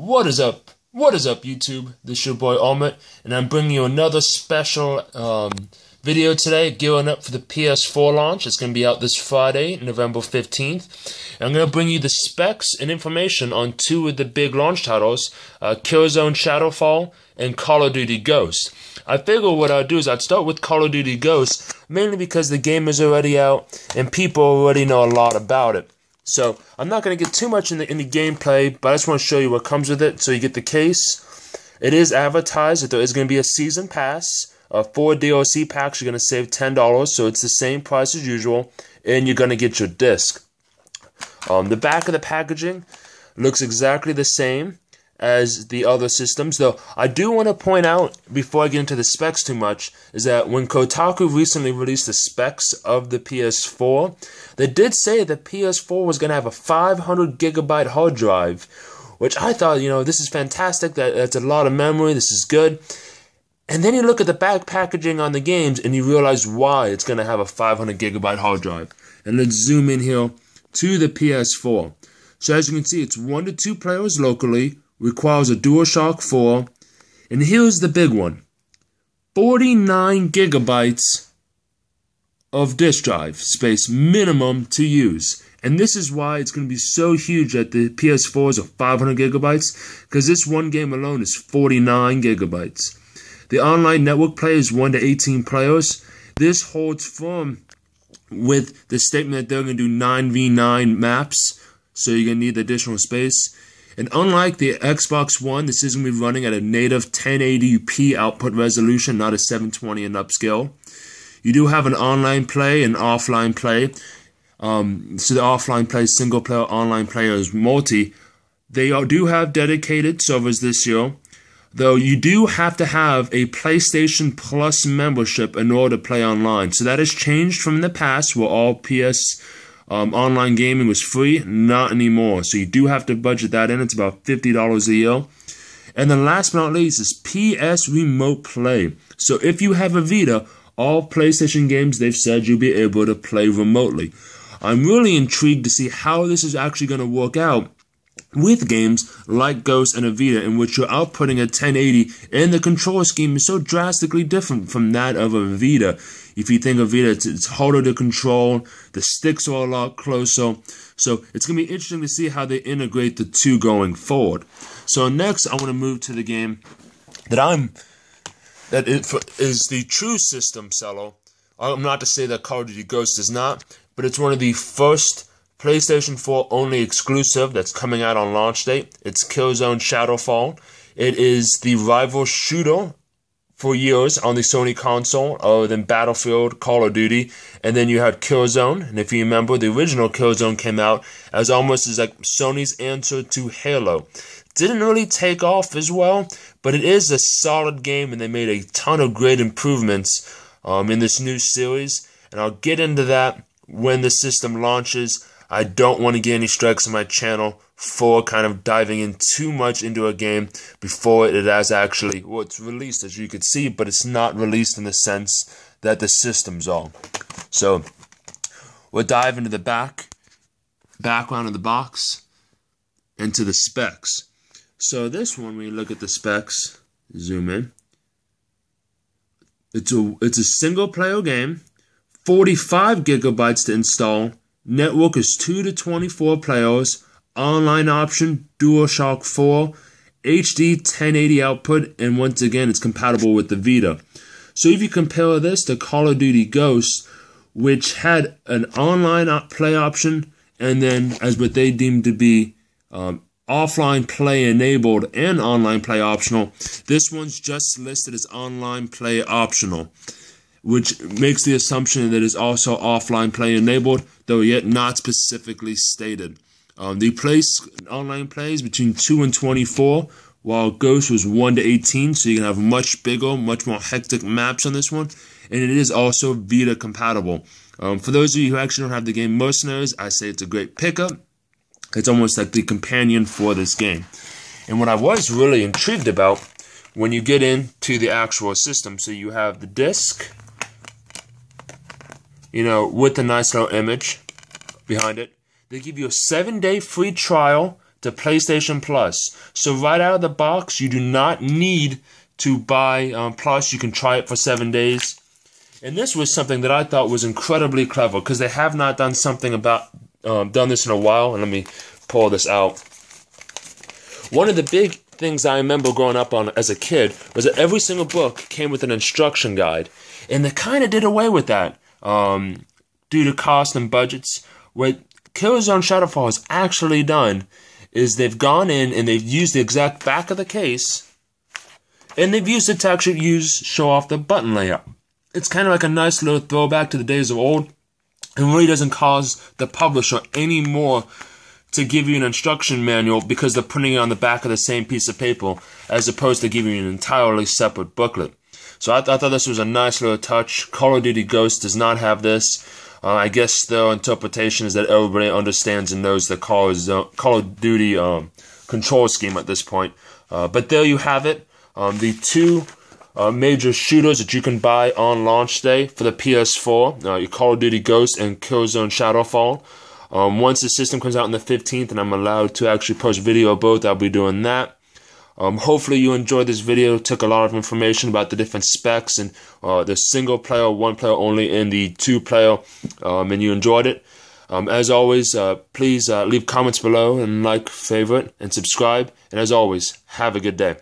What is up? What is up, YouTube? This is your boy Armaret, and I'm bringing you another special video today, gearing up for the PS4 launch. It's going to be out this Friday, November 15th. And I'm going to bring you the specs and information on two of the big launch titles, Killzone Shadowfall and Call of Duty Ghosts. I figure what I'd do is I'd start with Call of Duty Ghosts, mainly because the game is already out and people already know a lot about it. So I'm not going to get too much in the gameplay, but I just want to show you what comes with it. So you get the case. It is advertised that there is going to be a season pass. 4 DLC packs. You're going to save $10, so it's the same price as usual, and you're going to get your disc. The back of the packaging looks exactly the same as the other systems, though I do want to point out, before I get into the specs too much, is that when Kotaku recently released the specs of the PS4, they did say that PS4 was going to have a 500 gigabyte hard drive, which I thought, this is fantastic, that's a lot of memory, this is good. And then you look at the back packaging on the games and you realize why it's going to have a 500 gigabyte hard drive. And let's zoom in here to the PS4. So as you can see, it's 1 to 2 players locally, requires a DualShock 4, and here's the big one. 49 gigabytes of disk drive space minimum to use. And this is why it's going to be so huge that the PS4s are 500 gigabytes, because this one game alone is 49 gigabytes. The online network play is 1 to 18 players. This holds firm with the statement that they're going to do 9v9 maps, so you're going to need additional space. And unlike the Xbox One, this is going to be running at a native 1080p output resolution, not a 720 and upscale. You do have an online play and offline play. So the offline play is single player, online player is multi. They do have dedicated servers this year, though you do have to have a PlayStation Plus membership in order to play online. So that has changed from the past, where all PS online gaming was free. Not anymore. So you do have to budget that in. It's about $50 a year. And then last but not least is PS Remote Play. So if you have a Vita, all PlayStation games, they've said you'll be able to play remotely. I'm really intrigued to see how this is actually going to work out with games like Ghost and a Vita, in which you're outputting at 1080, and the control scheme is so drastically different from that of a Vita. If you think of Vita, it's harder to control, the sticks are a lot closer, so it's going to be interesting to see how they integrate the two going forward. So next, I want to move to the game that is the true system seller. I'm not to say that Call of Duty Ghost is not, but it's one of the first PlayStation 4 only exclusive that's coming out on launch date. It's Killzone Shadowfall. It is the rival shooter for years on the Sony console, other than Battlefield, Call of Duty, and then you had Killzone. And if you remember, the original Killzone came out as almost as like Sony's answer to Halo. Didn't really take off as well, but it is a solid game, and they made a ton of great improvements in this new series, and I'll get into that when the system launches. I don't want to get any strikes on my channel for kind of diving in too much into a game before it has actually, well, it's released, as you can see, but it's not released in the sense that the systems are. So we'll dive into the background of the box, into the specs. So this one, when you look at the specs, zoom in, it's a single player game, 45 gigabytes to install. Network is 2 to 24 players. Online option, DualShock 4, HD 1080 output, and once again, it's compatible with the Vita. So if you compare this to Call of Duty Ghosts, which had an online play option, and then as what they deemed to be offline play enabled and online play optional, this one's just listed as online play optional, which makes the assumption that it's also offline play enabled, though yet not specifically stated. The online plays between 2 and 24, while Ghost was 1 to 18, so you can have much bigger, much more hectic maps on this one, and it is also Vita compatible. For those of you who actually don't have the game Mercenaries, I say it's a great pickup. It's almost like the companion for this game. And what I was really intrigued about, when you get into the actual system, so you have the disc, with a nice little image behind it. They give you a 7-day free trial to to PlayStation Plus. So right out of the box, you do not need to buy Plus. You can try it for 7 days. And this was something that I thought was incredibly clever, because they have not done something about done this in a while. And let me pull this out. One of the big things I remember growing up on as a kid was that every single book came with an instruction guide, and they kind of did away with that due to cost and budgets. What Killzone Shadowfall has actually done is they've gone in and they've used the exact back of the case, and they've used it to actually show off the button layout. It's kind of like a nice little throwback to the days of old, and really doesn't cause the publisher any more to give you an instruction manual because they're putting it on the back of the same piece of paper as opposed to giving you an entirely separate booklet. So I thought this was a nice little touch. Call of Duty Ghosts does not have this. I guess their interpretation is that everybody understands and knows the Call of Duty control scheme at this point. But there you have it. The two major shooters that you can buy on launch day for the PS4, your Call of Duty Ghosts and Killzone Shadowfall. Once the system comes out on the 15th and I'm allowed to actually post video of both, I'll be doing that. Hopefully you enjoyed this video. Took a lot of information about the different specs and the single player, one player only, and the two player, and you enjoyed it. As always, please leave comments below and like, favorite, and subscribe. And as always, have a good day.